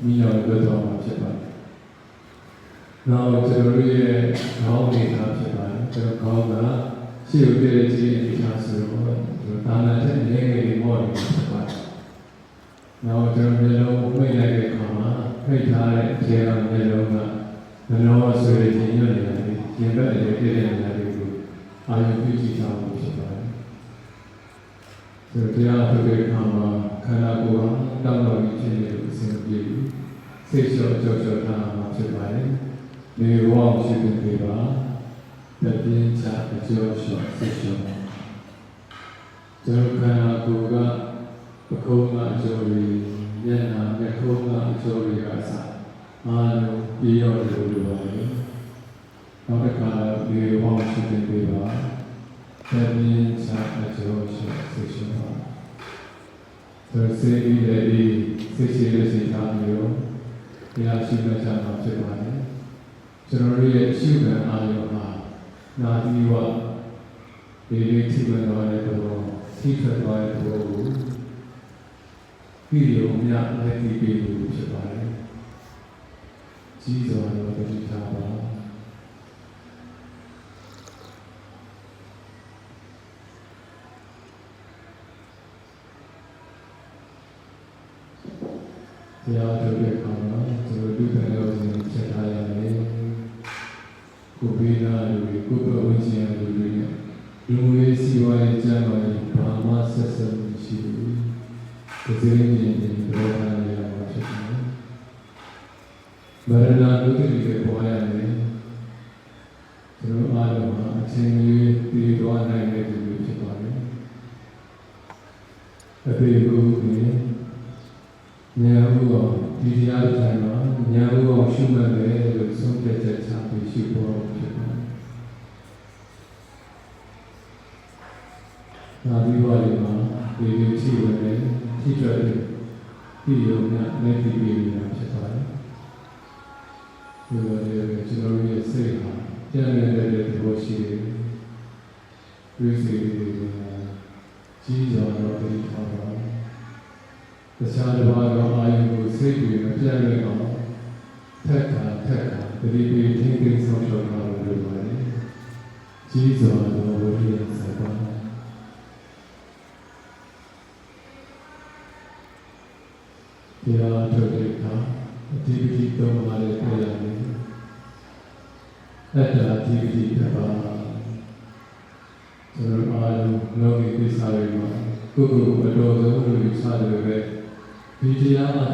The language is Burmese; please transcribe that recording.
မိညာလွတ်တော်မှာဖြစ်ပါတယ်။နောက်ကျွန်တော်တို့ရဲ့ခေါင်းနေသားဖြစ်ပါတယ်။ကျွန်တော်ခေါင်းကရှေ့ကိုတည့်ကြည့်နေထားဆိုတော့ဒါမှတဲ့ငယ်ငယ်လေးမော်နေဖြစ်ပါတယ်။နောက်ကျွန်တော်မျိုးလုံးမိတ်လိုက်တဲ့အခါမှာဖိတ်ထားတဲ့အကျေကမျိုးလုံးကမနောဆွေရည်ညွှန်နေတယ်ရင်ဘက်အရေးပြည့်တဲ့နေရာတွေကိုအာရုံပြုကြည့်ထားဖို့ဖြစ်ပါတယ်။ဆိုတော့တရားထုတ်တဲ့အခါမှာခန္ဓာကိုယ်ကတောင်းတော်ကြီးဖြစ်နေလို့အစဉ်ပြေပြီးစိတ်လျှော့ကြောက်ထားမှာဖြစ်ပါတယ်။ဒီဘဝရှိတဲ့ပြေပါတပြင်းချအကျော်လျှော့စိတ်လျှော့ကျွန်တော်ခန္ဓာကိုယ်ကပခုံးကအကျော်ကြီးညနာမျက်ခုံးကအကျော်ကြီးကအစားအားလုံးပြေရောက်လို့လိုပါတယ်။နောက်တစ်ခါဒီဘဝရှိတဲ့ပြေပါတပြင်းချအကျော်လျှော့စိတ်လျှော့ဆိုစေဒီလေစိတ်ရှိတဲ့စိတ်ထားမျိုးတရားရှိမှတ်ကြမှာဖြစ်ပါတယ်။ကျွန်တော်တို့ရဲ့အရှိခံအာရုံမှာနာသီဝဒီလေးထိဝင်သွားတဲ့တော့ထိထွက်သွားတဲ့တော့ပြီးရုံမြတ်လက်ပြီးပြီးလို့ဖြစ်ပါတယ်။ကြီးစွာသောတတိထားပါတရားထုတ်တဲ့အခါမှာကျွန်တော်တို့ပြန်လို့ချက်ထားရတယ်။ကိုပေးနာလူတွေကိုယ်ပတ်ဝန်းကျင်လူတွေနဲ့လူငယ်စီဝါရေးကြမ်းပါရင်ဘာမှဆက်ဆက်မရှိဘူး။ဒီစိတ်ရင်းတွေတော့ထားရမှာဖြစ်တယ်။ဗရဏာဒုတိယတွေပေါ်ရတယ်။ကျွန်တော်အားလုံးမှာအချင်းကြီးပြီးသွားနိုင်တဲ့လူတွေဖြစ်ပါတယ်။အပေကူနဲ့ဉာဏ်ဥအောင်ဒီတရားတိုင်းမှာဉာဏ်ဥအောင်ရှုမှတ်တယ်လို့ဆုံးဖြတ်ချက်ချပြီးရှုဖို့ဖြစ်ပါတယ်။နာပြီးပါလိမ့်မှာဒီလိုရှိဝင်တယ်ထိထွက်တယ်ပြီးရုံနဲ့လက်ပြီးပြီးနေတာဖြစ်ပါတယ်။ဒီလိုလေကျွန်တော်ရဲ့စိတ်ဟာပြန်နေတဲ့သဘောရှိတယ်။ဒီစိတ်တွေကကြီးစွာတော့ဒီထားပါတခြားတစ်ပါးသောအာယုကိုစိတ်တွေမပြတ်လွင့်အောင်ထက်ခါတတိပိထိန်းသိမ်းဆောင်ရှောက်ထားလို့လိုပါတယ်။ကြီးစွာသောဝိရိယဆက်ပါတရားထုတ်တဲ့အခါအတိပတိသုံးပါးနဲ့ပြရမယ်။အတ္တအတိပတိတစ်ပါးကျွန်တော်အားလုံးလောကီသစ္စာတွေမှာကိုယ်ကိုယ်အတော်ဆုံးလို့ယူဆတယ်ပဲဒီတရားအ